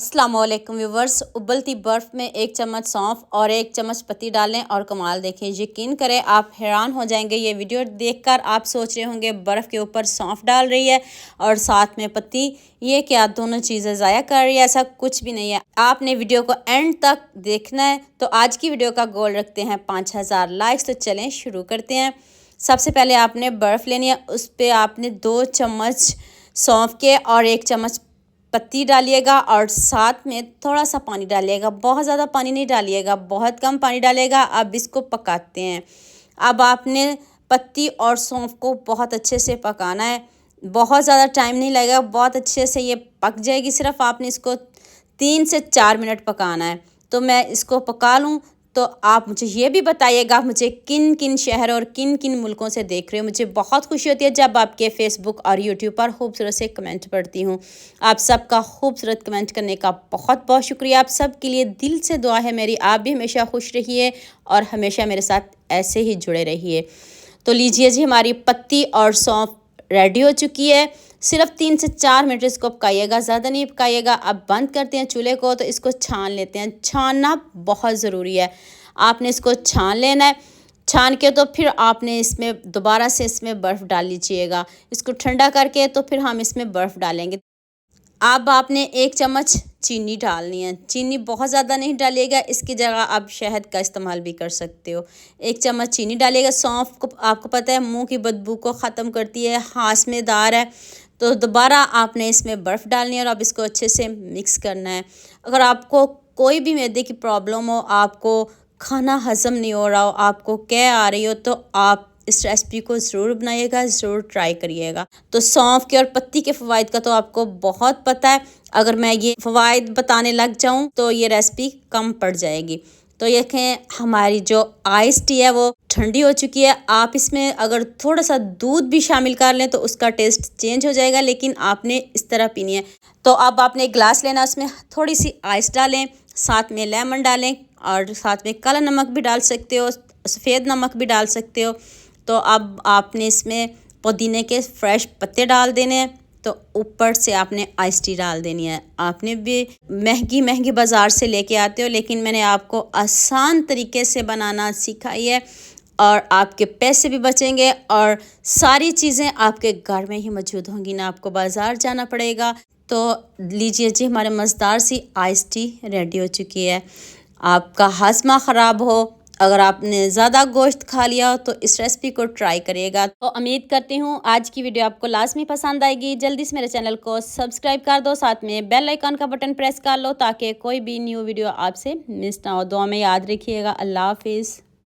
अस्सलामुअलैकुम व्यूवर्स। उबलती बर्फ़ में 1 चम्मच सौंफ और 1 चम्मच पत्ती डालें और कमाल देखें। यकीन करें आप हैरान हो जाएंगे। ये वीडियो देखकर आप सोच रहे होंगे बर्फ़ के ऊपर सौंफ डाल रही है और साथ में पत्ती, ये क्या दोनों चीज़ें ज़ाया कर रही है? ऐसा कुछ भी नहीं है। आपने वीडियो को एंड तक देखना है। तो आज की वीडियो का गोल रखते हैं 5000 लाइक्स। तो चलें शुरू करते हैं। सबसे पहले आपने बर्फ़ लेनी है, उस पर आपने 2 चम्मच सौंफ के और 1 चम्मच पत्ती डालिएगा और साथ में थोड़ा सा पानी डालिएगा। बहुत ज़्यादा पानी नहीं डालिएगा, बहुत कम पानी डालिएगा। अब इसको पकाते हैं। अब आपने पत्ती और सौंफ को बहुत अच्छे से पकाना है। बहुत ज़्यादा टाइम नहीं लगेगा, बहुत अच्छे से ये पक जाएगी। सिर्फ आपने इसको 3 से 4 मिनट पकाना है। तो मैं इसको पका लूँ तो आप मुझे ये भी बताइएगा मुझे किन किन शहर और किन किन मुल्कों से देख रहे हो। मुझे बहुत खुशी होती है जब आपके फेसबुक और यूट्यूब पर खूबसूरत से कमेंट पढ़ती हूँ। आप सबका खूबसूरत कमेंट करने का बहुत बहुत शुक्रिया। आप सब के लिए दिल से दुआ है मेरी। आप भी हमेशा खुश रहिए और हमेशा मेरे साथ ऐसे ही जुड़े रहिए। तो लीजिए जी, हमारी पत्ती और सौंफ रेडी हो चुकी है। सिर्फ 3 से 4 मिनट इसको पकाइएगा, ज़्यादा नहीं पकाइएगा। अब बंद करते हैं चूल्हे को। तो इसको छान लेते हैं। छानना बहुत ज़रूरी है। आपने इसको छान लेना है। छान के तो फिर आपने इसमें दोबारा से इसमें बर्फ़ डाल लीजिएगा। इसको ठंडा करके तो फिर हम इसमें बर्फ़ डालेंगे। अब आपने 1 चम्मच चीनी डालनी है। चीनी बहुत ज़्यादा नहीं डालिएगा, इसकी जगह आप शहद का इस्तेमाल भी कर सकते हो। 1 चम्मच चीनी डालिएगा। सौंफ को आपको पता है मुंह की बदबू को ख़त्म करती है, हाशमेदार है। तो दोबारा आपने इसमें बर्फ़ डालनी है और अब इसको अच्छे से मिक्स करना है। अगर आपको कोई भी मैदे की प्रॉब्लम हो, आपको खाना हज़म नहीं हो रहा हो, आपको कै आ रही हो, तो आप इस रेसिपी को ज़रूर बनाइएगा, ज़रूर ट्राई करिएगा। तो सौंफ के और पत्ती के फ़वाइद का तो आपको बहुत पता है। अगर मैं ये फ़वाइद बताने लग जाऊं तो ये रेसिपी कम पड़ जाएगी। तो ये देखें हमारी जो आइस टी है वो ठंडी हो चुकी है। आप इसमें अगर थोड़ा सा दूध भी शामिल कर लें तो उसका टेस्ट चेंज हो जाएगा, लेकिन आपने इस तरह पीनी है। तो अब आपने एक गिलास लेना, उसमें थोड़ी सी आइस डालें, साथ में लेमन डालें और साथ में काला नमक भी डाल सकते हो, सफ़ेद नमक भी डाल सकते हो। तो अब आपने इसमें पुदीने के फ्रेश पत्ते डाल देने हैं। तो ऊपर से आपने आइस टी डाल देनी है। आपने भी महंगी महंगी बाज़ार से लेके आते हो, लेकिन मैंने आपको आसान तरीके से बनाना सिखाई है और आपके पैसे भी बचेंगे और सारी चीज़ें आपके घर में ही मौजूद होंगी, ना आपको बाज़ार जाना पड़ेगा। तो लीजिए जी, हमारे मज़ेदार सी आइस टी रेडी हो चुकी है। आपका हाजमा ख़राब हो, अगर आपने ज़्यादा गोश्त खा लिया हो, तो इस रेसिपी को ट्राई करिएगा। तो उम्मीद करती हूँ आज की वीडियो आपको लाजमी पसंद आएगी। जल्दी से मेरे चैनल को सब्सक्राइब कर दो, साथ में बेल आइकन का बटन प्रेस कर लो ताकि कोई भी न्यू वीडियो आपसे मिस ना हो। दुआ में याद रखिएगा। अल्लाह हाफिज़।